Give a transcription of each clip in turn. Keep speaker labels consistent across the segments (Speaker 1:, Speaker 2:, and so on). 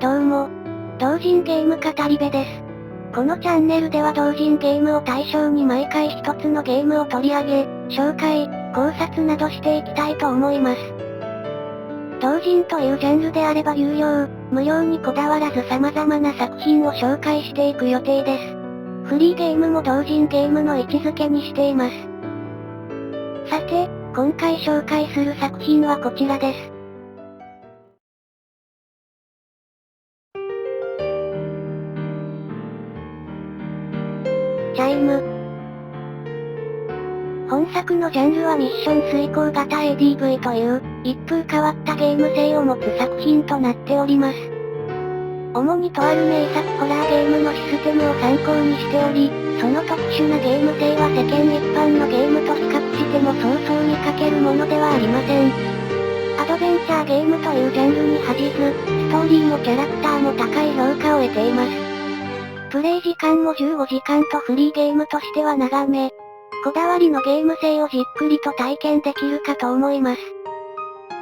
Speaker 1: どうも。同人ゲーム語り部です。このチャンネルでは同人ゲームを対象に毎回一つのゲームを取り上げ、紹介、考察などしていきたいと思います。同人というジャンルであれば有料、無料にこだわらず様々な作品を紹介していく予定です。フリーゲームも同人ゲームの位置づけにしています。さて、今回紹介する作品はこちらです。チャイム。本作のジャンルはミッション遂行型 ADV という、一風変わったゲーム性を持つ作品となっております。主にとある名作ホラーゲームのシステムを参考にしており、その特殊なゲーム性は世間一般のゲームと比較してもそうそう見かけるものではありません。アドベンチャーゲームというジャンルに恥じず、ストーリーもキャラクターも高い評価を得ています。プレイ時間も15時間とフリーゲームとしては長め。こだわりのゲーム性をじっくりと体験できるかと思います。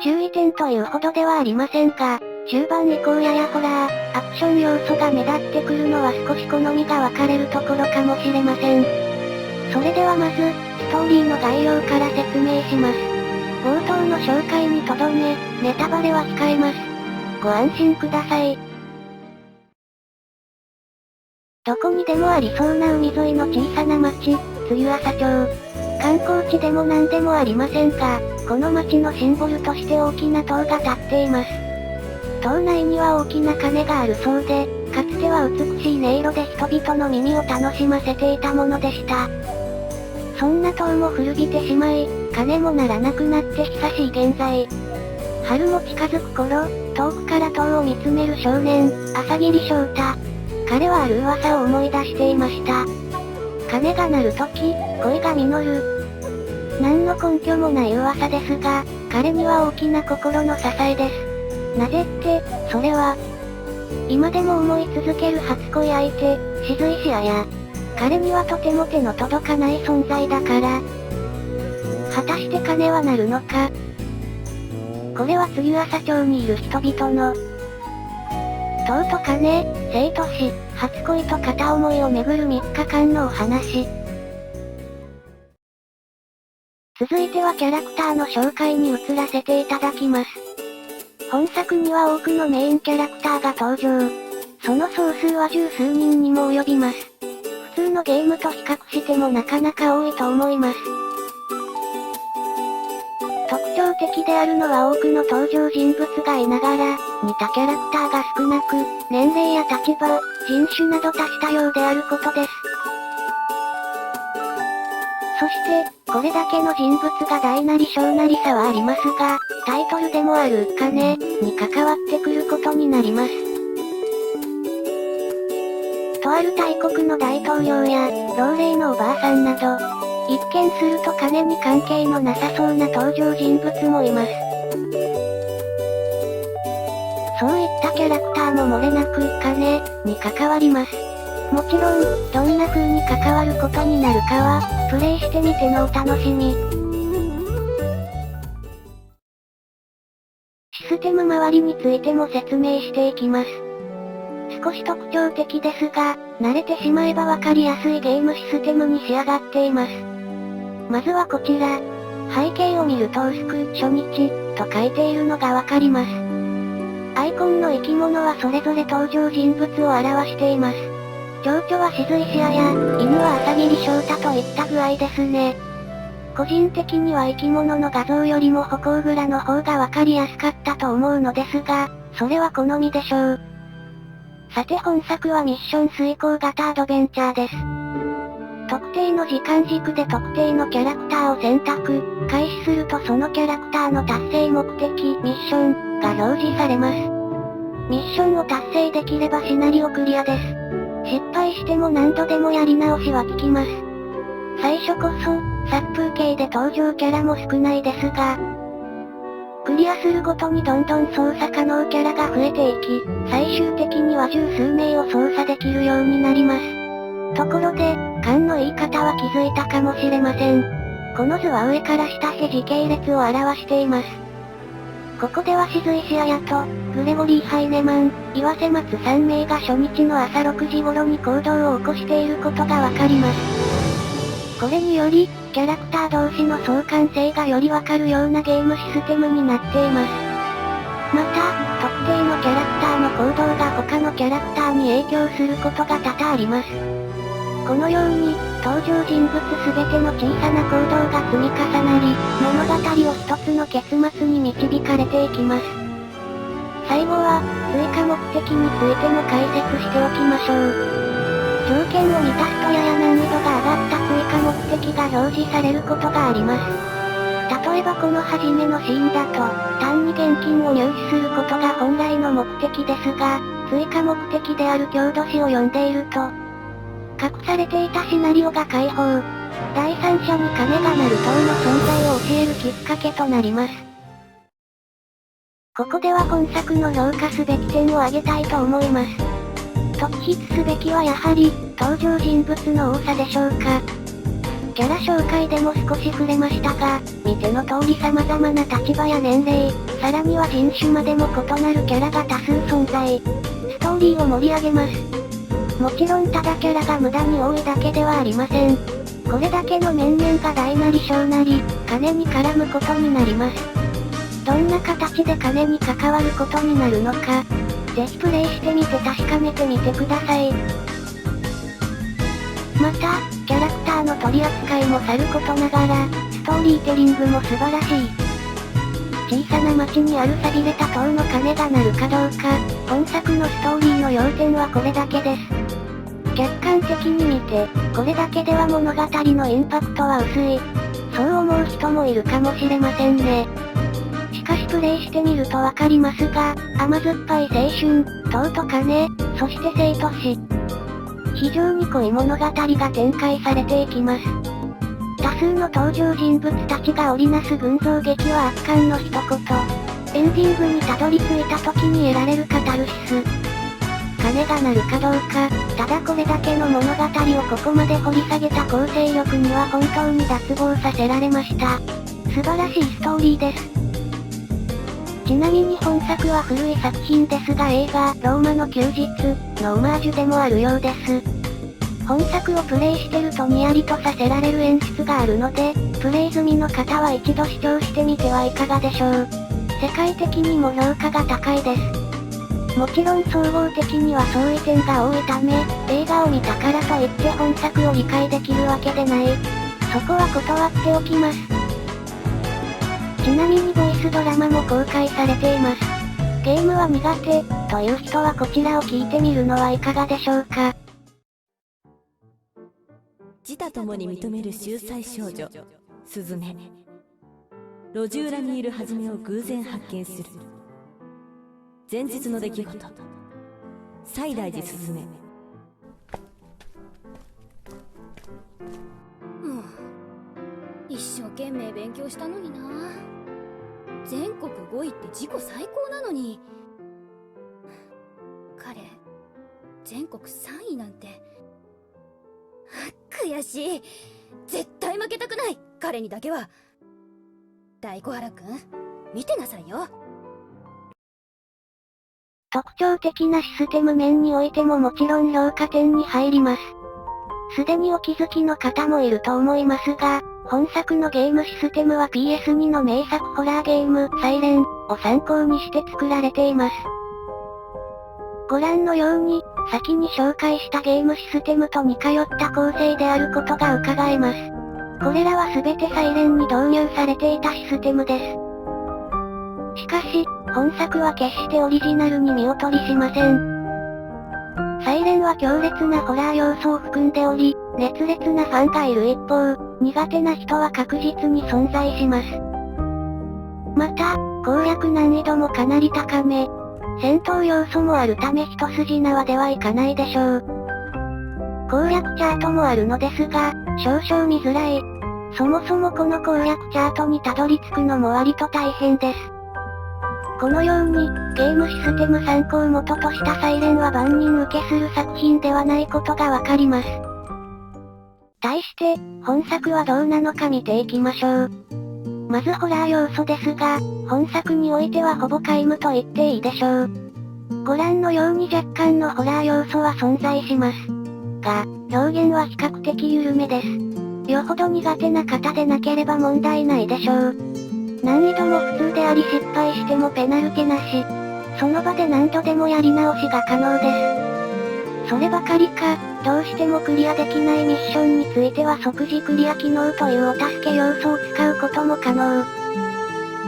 Speaker 1: 注意点というほどではありませんが、中盤以降ややホラー、アクション要素が目立ってくるのは少し好みが分かれるところかもしれません。それではまず、ストーリーの概要から説明します。冒頭の紹介にとどめ、ネタバレは控えます。ご安心ください。どこにでもありそうな海沿いの小さな町、露朝町。観光地でも何でもありませんが、この町のシンボルとして大きな塔が立っています。塔内には大きな鐘があるそうで、かつては美しい音色で人々の耳を楽しませていたものでした。そんな塔も古びてしまい、鐘も鳴らなくなって久しい現在。春も近づく頃、遠くから塔を見つめる少年、朝霧翔太。彼はある噂を思い出していました。鐘が鳴るとき、恋が実る。何の根拠もない噂ですが、彼には大きな心の支えです。なぜって、それは、今でも思い続ける初恋相手、静石彩。彼にはとても手の届かない存在だから。果たして鐘は鳴るのか。これは露朝町にいる人々の、塔と鐘、生と死、初恋と片思いをめぐる3日間のお話。続いてはキャラクターの紹介に移らせていただきます。本作には多くのメインキャラクターが登場。その総数は十数人にも及びます。普通のゲームと比較してもなかなか多いと思います。特徴的であるのは多くの登場人物がいながら、似たキャラクターが少なく、年齢や立場、人種など多種多様であることです。そして、これだけの人物が大なり小なり差はありますが、タイトルでもある、鐘、に関わってくることになります。とある大国の大統領や、老齢のおばあさんなど、一見すると鐘に関係のなさそうな登場人物もいます。そういったキャラクターも漏れなく、鐘、に関わります。もちろん、どんな風に関わることになるかは、プレイしてみてのお楽しみ。システム周りについても説明していきます。少し特徴的ですが、慣れてしまえばわかりやすいゲームシステムに仕上がっています。まずはこちら。背景を見ると薄く、初日、と書いているのがわかります。アイコンの生き物はそれぞれ登場人物を表しています。蝶々は静石彩、犬は朝霧翔太といった具合ですね。個人的には生き物の画像よりも歩行グラの方がわかりやすかったと思うのですが、それは好みでしょう。さて本作はミッション遂行型アドベンチャーです。特定の時間軸で特定のキャラクターを選択、開始するとそのキャラクターの達成目的、ミッション、が表示されます。ミッションを達成できればシナリオクリアです。失敗しても何度でもやり直しは効きます。最初こそ、殺風景で登場キャラも少ないですが、クリアするごとにどんどん操作可能キャラが増えていき、最終的には十数名を操作できるようになります。ところで、勘のいい方は気づいたかもしれません。この図は上から下へ時系列を表しています。ここでは静石彩と、グレゴリー・ハイネマン、岩瀬松3名が初日の朝6時頃に行動を起こしていることがわかります。これにより、キャラクター同士の相関性がよりわかるようなゲームシステムになっています。また、特定のキャラクターの行動が他のキャラクターに影響することが多々あります。このように、登場人物すべての小さな行動が積み重なり、物語を一つの結末に導かれていきます。最後は、追加目的についても解説しておきましょう。条件を満たすとやや難易度が上がった追加目的が表示されることがあります。例えばこの初めのシーンだと、単に現金を入手することが本来の目的ですが、追加目的である郷土史を読んでいると、隠されていたシナリオが解放。第三者に金が鳴る塔の存在を教えるきっかけとなります。ここでは本作の評価すべき点を挙げたいと思います。特筆すべきはやはり、登場人物の多さでしょうか。キャラ紹介でも少し触れましたが、見ての通り様々な立場や年齢、さらには人種までも異なるキャラが多数存在。ストーリーを盛り上げます。もちろんただキャラが無駄に多いだけではありません。これだけの面々が大なり小なり、金に絡むことになります。どんな形で金に関わることになるのか、ぜひプレイしてみて確かめてみてください。また、キャラクターの取り扱いもさることながら、ストーリーテリングも素晴らしい。小さな町にある寂れた塔の鐘が鳴るかどうか、本作のストーリーの要点はこれだけです。客観的に見て、これだけでは物語のインパクトは薄い。そう思う人もいるかもしれませんね。しかしプレイしてみるとわかりますが、甘酸っぱい青春、塔と鐘、そして生と死。非常に濃い物語が展開されていきます。多数の登場人物たちが織りなす群像劇は圧巻の一言。エンディングにたどり着いた時に得られるカタルシス。鐘が鳴るかどうか、ただこれだけの物語をここまで掘り下げた構成力には本当に脱帽させられました。素晴らしいストーリーです。ちなみに本作は古い作品ですが映画、ローマの休日のオマージュでもあるようです。本作をプレイしてるとニヤリとさせられる演出があるので、プレイ済みの方は一度視聴してみてはいかがでしょう。世界的にも評価が高いです。もちろん総合的には相違点が多いため、映画を見たからといって本作を理解できるわけでない。そこは断っておきます。ちなみにボイスドラマも公開されています。ゲームは苦手、という人はこちらを聞いてみるのはいかがでしょうか。
Speaker 2: 自他ともに認める秀才少女、スズメ。路地裏にいるはじめを偶然発見する。前日の出来事。西大寺すずめ。
Speaker 3: もう一生懸命勉強したのにな。全国5位って自己最高なのに。彼全国3位なんて。悔しい。絶対負けたくない、彼にだけは。大小原くん、見てなさいよ。
Speaker 1: 特徴的なシステム面においてももちろん評価点に入ります。すでにお気づきの方もいると思いますが、本作のゲームシステムは PS2 の名作ホラーゲーム、サイレンを参考にして作られています。ご覧のように、先に紹介したゲームシステムと似通った構成であることが伺えます。これらは全てサイレンに導入されていたシステムです。しかし、本作は決してオリジナルに見劣りしません。サイレンは強烈なホラー要素を含んでおり、熱烈なファンがいる一方、苦手な人は確実に存在します。また、攻略難易度もかなり高め、戦闘要素もあるため一筋縄ではいかないでしょう。攻略チャートもあるのですが、少々見づらい。そもそもこの攻略チャートにたどり着くのも割と大変です。このように、ゲームシステム参考元としたサイレンは万人受けする作品ではないことがわかります。対して、本作はどうなのか見ていきましょう。まずホラー要素ですが、本作においてはほぼ皆無と言っていいでしょう。ご覧のように若干のホラー要素は存在します。が、表現は比較的緩めです。よほど苦手な方でなければ問題ないでしょう。難易度も普通であり失敗してもペナルティなし。その場で何度でもやり直しが可能です。そればかりか、どうしてもクリアできないミッションについては即時クリア機能というお助け要素を使うことも可能。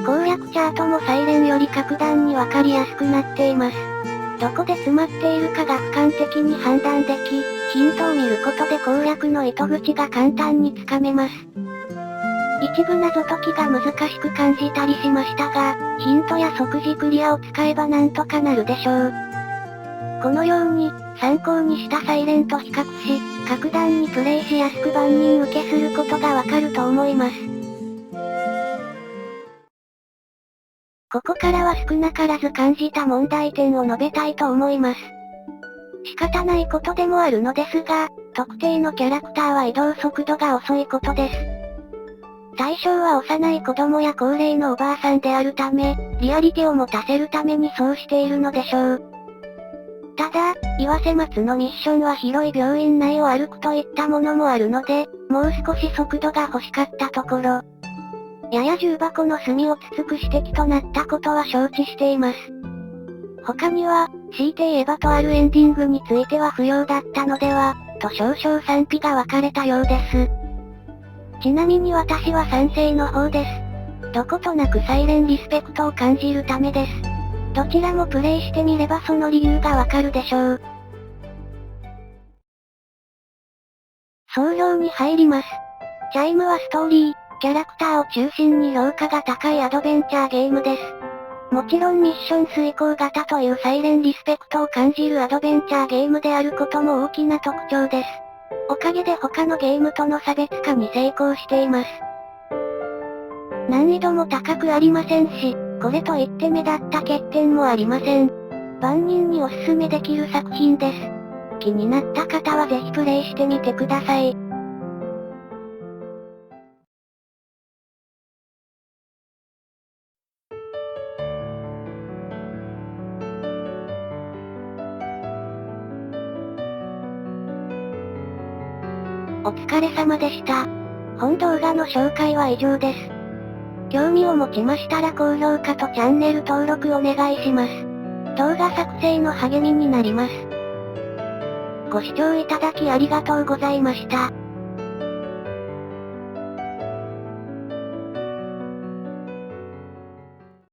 Speaker 1: 攻略チャートもサイレンより格段にわかりやすくなっています。どこで詰まっているかが俯瞰的に判断でき、ヒントを見ることで攻略の糸口が簡単につかめます。一部謎解きが難しく感じたりしましたが、ヒントや即時クリアを使えばなんとかなるでしょう。このように、参考にしたサイレンと比較し、格段にプレイしやすく万人受けすることがわかると思います。ここからは少なからず感じた問題点を述べたいと思います。仕方ないことでもあるのですが、特定のキャラクターは移動速度が遅いことです。対象は幼い子供や高齢のおばあさんであるため、リアリティを持たせるためにそうしているのでしょう。ただ、岩瀬松のミッションは広い病院内を歩くといったものもあるので、もう少し速度が欲しかったところ。やや重箱の隅をつつく指摘となったことは承知しています。他には、強いて言えばとあるエンディングについては不要だったのでは、と少々賛否が分かれたようです。ちなみに私は賛成の方です。どことなくサイレンリスペクトを感じるためです。どちらもプレイしてみればその理由がわかるでしょう。総評に入ります。チャイムはストーリー、キャラクターを中心に評価が高いアドベンチャーゲームです。もちろんミッション遂行型というサイレンリスペクトを感じるアドベンチャーゲームであることも大きな特徴です。おかげで他のゲームとの差別化に成功しています。難易度も高くありませんし、これといって目立った欠点もありません。万人におすすめできる作品です。気になった方はぜひプレイしてみてください。お疲れ様でした。本動画の紹介は以上です。興味を持ちましたら高評価とチャンネル登録お願いします。動画作成の励みになります。ご視聴いただきありがとうございました。